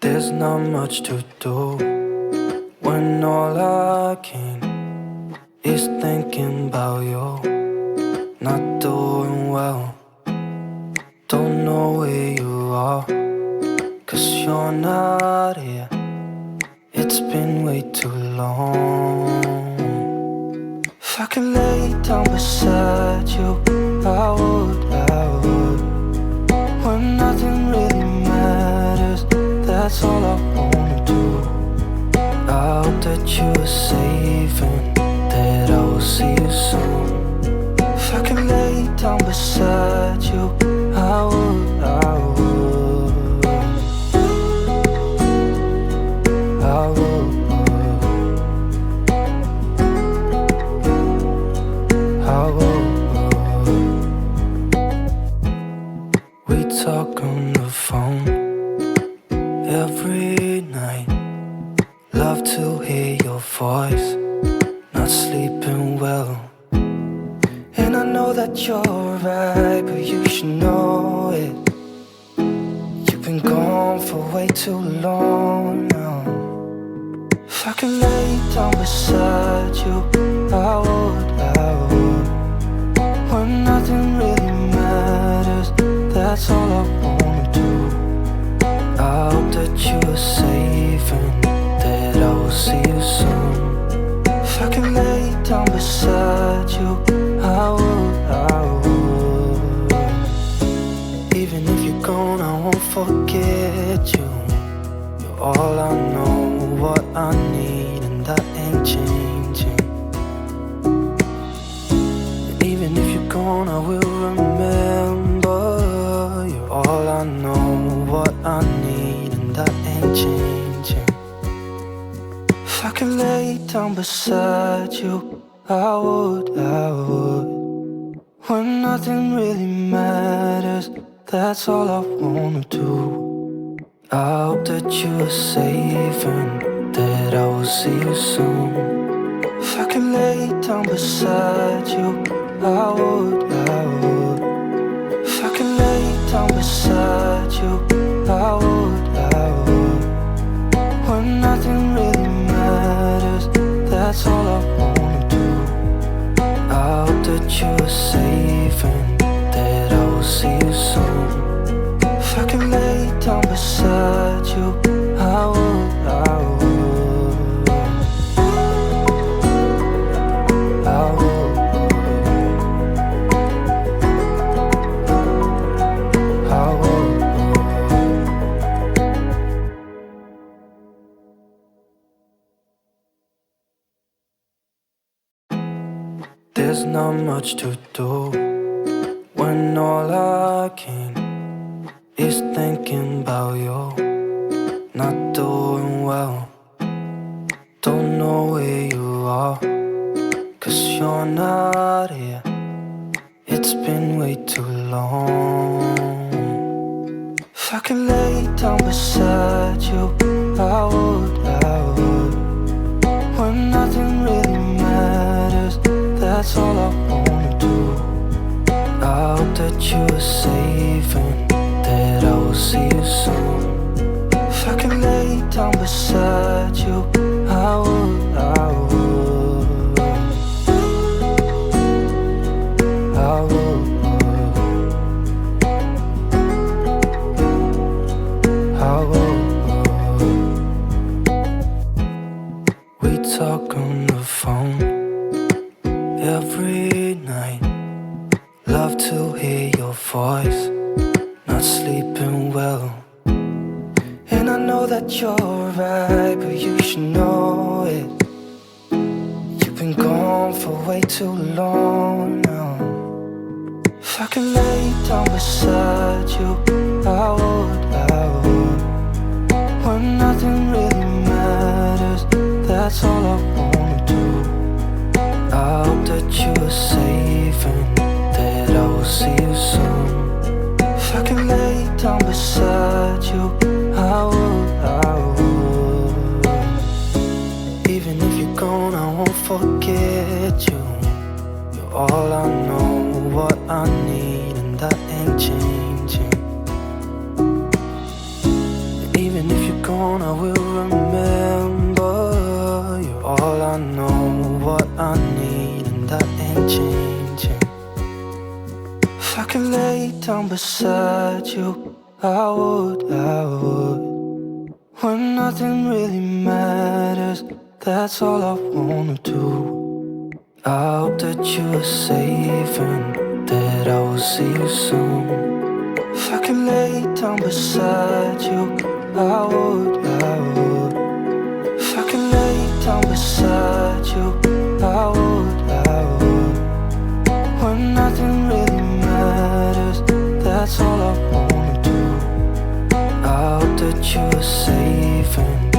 There's not much to do when all I can is thinking about you. Not doing well, don't know where you are, 'cause you're not here. It's been way too long. If I could lay down beside you, I would. When nothing really matters, that's all I wanna do. I hope that you are safe and that I will see you soon. If I could lay down beside you, I would. I would. We talk on the phone every night. Love to hear your voice. Not sleeping well, and I know that you're right, but you should know it. You've been gone for way too long now. If I could lay down beside you, I would. When nothing really matters, that's all I wanna do. I hope that you are safe and that I will see you soon. If I could lay down beside you, I would. Even if you're gone, I won't forget you. You're all I know, what I need, and that ain't changing. And even if you're gone, I will remember. You're all I know, what I need, and that ain't changing. If I could lay down beside you, I would. When nothing really matters, that's all I wanna do. I hope that you are safe and that I will see you soon. If I could lay down beside you, I would. If I could lay down beside you, I would. When nothing really matters, that's all I wanna do. I hope that you are safe and that I will see you soon. If I could lay down beside you, I would. I would. I would. There's not much to do when all I can is thinking about you. Not doing well, don't know where you are, 'cause you're not here. It's been way too long. If I could lay down beside you, I would. When nothing really matters, that's all I wanna do. I hope that you are safe and that I will see you soon. If I could lay down beside you, I would. I would. I would. We talk on the phone every night. Love to hear your voice. Not sleeping well, and I know that you're right, but you should know it. You've been gone for way too long now. If I could lay down beside you, I would. When nothing really matters, that's all I wanna do. I hope that you are safe and that I will see you soon. If I could lay down beside you, I would. Even if you're gone, I won't forget you. You're all I know, what I need, and that ain't changing. And even if you're gone, gone, I will remember. You're all I know, what I need, and that ain't changing. If I could lay down beside you, I would. When nothing really matters, that's all I wanna do. I hope that you are safe and that I will see you soon. If I could lay down beside you, I would. If I could lay down beside you, I would. When nothing really matters, that's all I wanna do. I hope that you are safe and